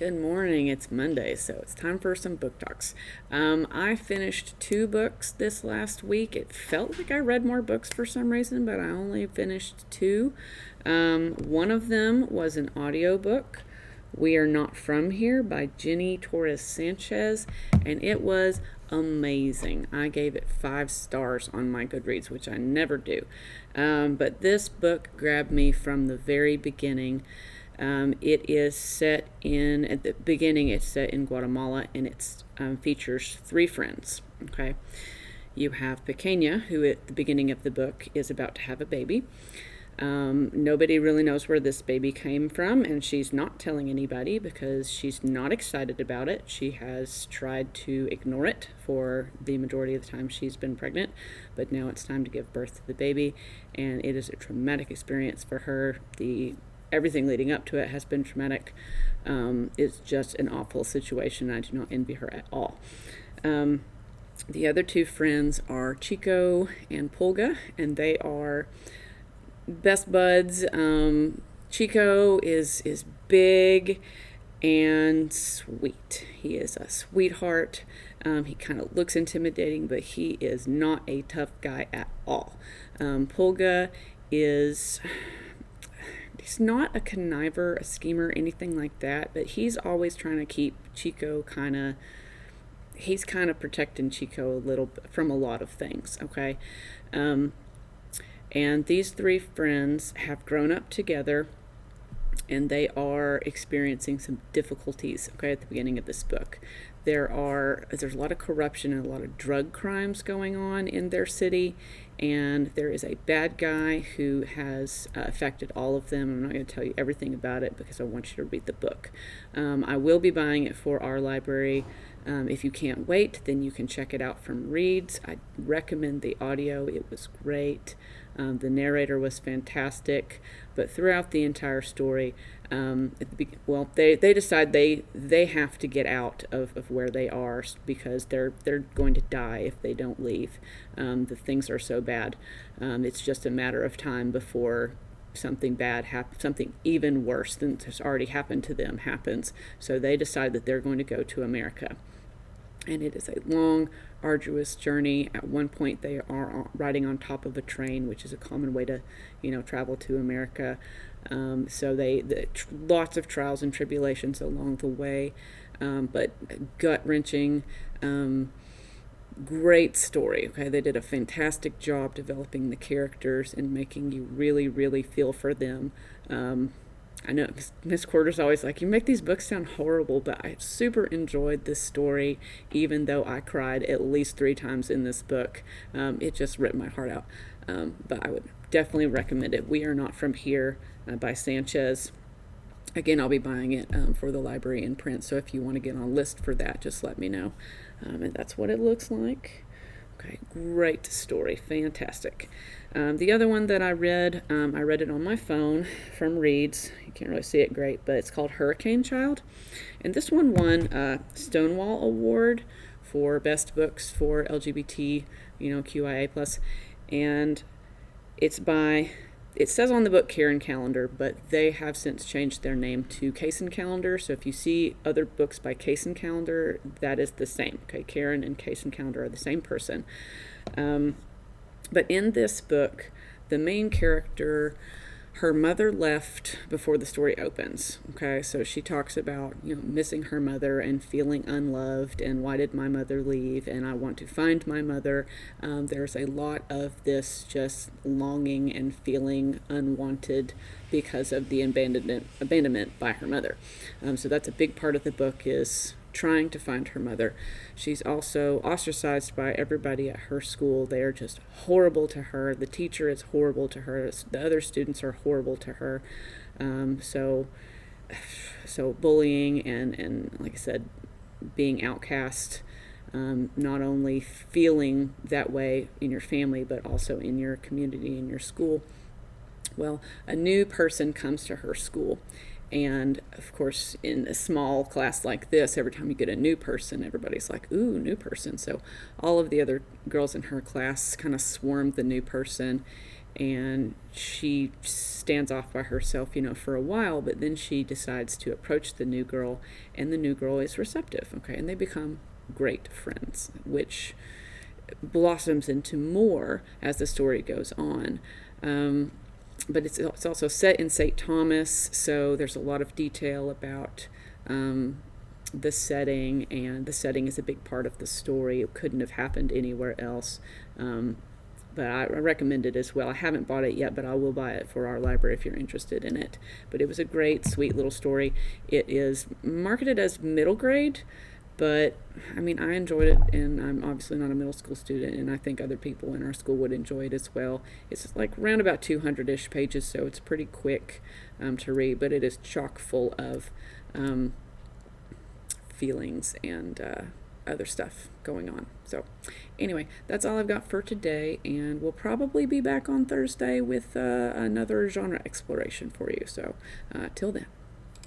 Good morning. It's Monday, so it's time for some book talks. I finished 2 books this last week. It felt like I read more books for some reason, but I only finished 2. One of them was an audiobook, We Are Not From Here by Jenny Torres Sanchez, and it was amazing. I gave it 5 stars on my Goodreads, which I never do. But this book grabbed me from the very beginning. It is set in, at the beginning, it's set in Guatemala, and it features 3 friends. Okay, you have Pequeña, who at the beginning of the book is about to have a baby. Nobody really knows where this baby came from, and she's not telling anybody because she's not excited about it. She has tried to ignore it for the majority of the time she's been pregnant, but now it's time to give birth to the baby, and it is a traumatic experience for her. Everything leading up to it has been traumatic. It's just an awful situation. I do not envy her at all. The other 2 friends are Chico and Pulga, and they are best buds. Chico is big and sweet. He is a sweetheart. He kind of looks intimidating, but he is not a tough guy at all. Pulga he's not a conniver, a schemer, anything like that, but he's always trying to keep Chico he's kind of protecting Chico a little bit from a lot of things, okay? And these 3 friends have grown up together, and they are experiencing some difficulties, okay, at the beginning of this book. There's a lot of corruption and a lot of drug crimes going on in their city, and there is a bad guy who has affected all of them. I'm not going to tell you everything about it because I want you to read the book. I will be buying it for our library. If you can't wait, then you can check it out from Reads. I recommend the audio. It was great. The narrator was fantastic, but throughout the entire story, they decide they have to get out of where they are because they're going to die if they don't leave. The things are so bad. It's just a matter of time before something bad happens, something even worse than has already happened to them happens. So they decide that they're going to go to America. And it is a long, arduous journey. At one point, they are riding on top of a train, which is a common way to, travel to America. So lots of trials and tribulations along the way, but gut-wrenching, great story. Okay, they did a fantastic job developing the characters and making you really, really feel for them. I know Miss Quarter's always like, you make these books sound horrible, but I super enjoyed this story, even though I cried at least 3 times in this book. It just ripped my heart out. But I would definitely recommend it. We Are Not From Here by Sanchez. Again, I'll be buying it for the library in print, so if you want to get on a list for that, just let me know. And that's what it looks like. Okay, great story, fantastic. The other one that I read it on my phone from Reads. You can't really see it great, but it's called Hurricane Child. And this one won a Stonewall Award for Best Books for LGBT, QIA+. And it says on the book Karen Callender, but they have since changed their name to Case and Callender. So if you see other books by Case and Callender, that is the same. Okay, Karen and Case and Callender are the same person. But in this book, the main character, her mother left before the story opens. Okay, so she talks about missing her mother and feeling unloved and why did my mother leave and I want to find my mother. There's a lot of this just longing and feeling unwanted because of the abandonment by her mother. So that's a big part of the book, is trying to find her mother. She's also ostracized by everybody at her school. They are just horrible to her. The teacher is horrible to her. The other students are horrible to her. So bullying and like I said, being outcast, not only feeling that way in your family, but also in your community, in your school. Well, a new person comes to her school. And of course, in a small class like this, every time you get a new person, everybody's like, ooh, new person. So all of the other girls in her class kind of swarmed the new person. and she stands off by herself, for a while, but then she decides to approach the new girl, and the new girl is receptive, okay, and they become great friends, which blossoms into more as the story goes on. But it's also set in St. Thomas, so there's a lot of detail about the setting, and the setting is a big part of the story. It couldn't have happened anywhere else. But I recommend it as well. I haven't bought it yet, but I will buy it for our library if you're interested in it. But it was a great, sweet little story. It is marketed as middle grade, but I mean, I enjoyed it, and I'm obviously not a middle school student, and I think other people in our school would enjoy it as well. It's like around about 200-ish pages, so it's pretty quick to read, but it is chock full of feelings and other stuff going on. So anyway, that's all I've got for today, and we'll probably be back on Thursday with another genre exploration for you. So till then.